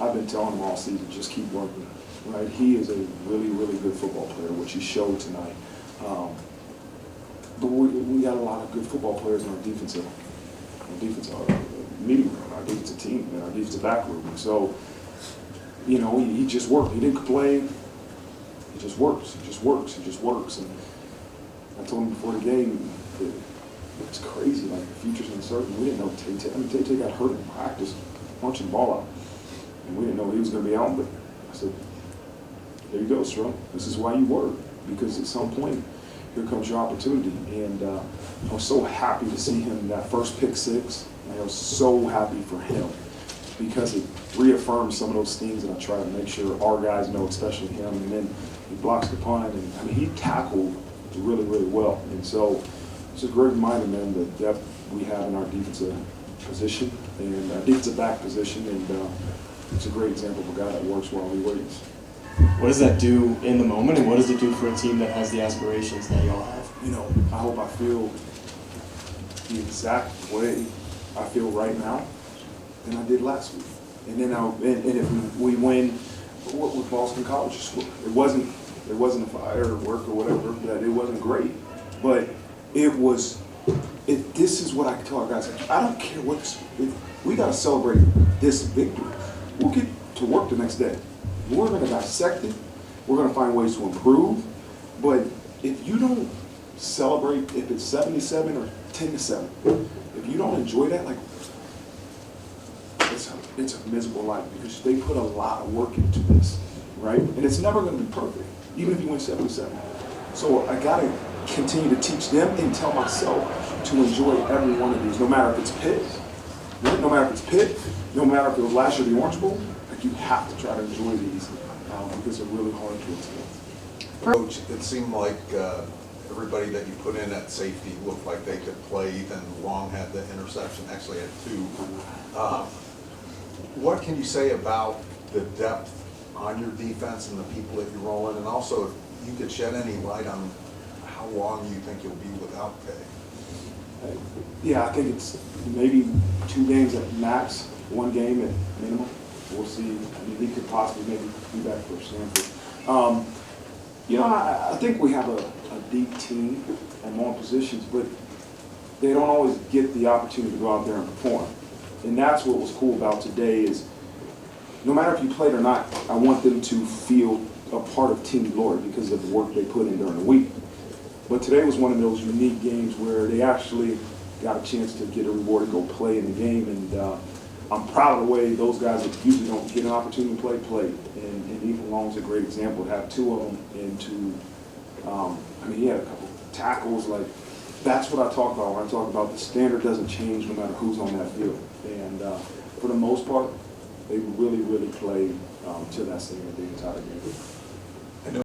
I've been telling him all season, just keep working, right? He is a really, really good football player, which he showed tonight. But we got a lot of good football players in our defensive meeting room, our defensive team, and our defensive back room. And so, you know, he just worked. He didn't complain. He just works. He just works. He just works. And I told him before the game, it's crazy. Like, the future's uncertain. We didn't know Tae got hurt in practice, punching the ball out. And we didn't know he was going to be out. But I said, there you go, Stro. This is why you work. Because at some point, here comes your opportunity. And I was so happy to see him in that first pick six. And I was so happy for him because it reaffirmed some of those things that I try to make sure our guys know, especially him. And then he blocks the punt. And I mean, he tackled really, really well. And so it's a great reminder, man, the depth we have in our defensive position and our defensive back position. And it's a great example of a guy that works while he waits. What does that do in the moment, and what does it do for a team that has the aspirations that y'all have? You know, I hope I feel the exact way I feel right now than I did last week. And then and if we win with Boston College, it wasn't a firework or whatever, that it wasn't great, but it was. This is what I tell our guys. I don't care we got to celebrate this victory. We'll get to work the next day. We're going to dissect it. We're going to find ways to improve. But if you don't celebrate, if it's 77 or 10-7, if you don't enjoy that, like, it's a miserable life because they put a lot of work into this, right? And it's never going to be perfect, even if you win 77. So I got to continue to teach them and tell myself to enjoy every one of these, no matter if it's Pitt, right? No matter if it's Pitt, no matter if it was last year the Orange Bowl. You have to try to enjoy these because they're really hard to attain. Coach, it seemed like everybody that you put in at safety looked like they could play. Even Wang had the interception, actually had two. What can you say about the depth on your defense and the people that you roll in? And also, if you could shed any light on how long you think you'll be without Tae. Yeah, I think it's maybe 2 games at max, 1 game at minimum. We'll see. I mean, he could possibly maybe be back for Stanford. You know, I think we have a deep team at more positions, but they don't always get the opportunity to go out there and perform. And that's what was cool about today is no matter if you played or not, I want them to feel a part of team glory because of the work they put in during the week. But today was one of those unique games where they actually got a chance to get a reward and go play in the game. And I'm proud of the way those guys that usually don't get an opportunity to play. And Ethan Long's a great example to have 2 of them and to, I mean, he had a couple tackles. Like, that's what I talk about when I talk about the standard doesn't change no matter who's on that field. And for the most part, they really, really played to that standard the entire game.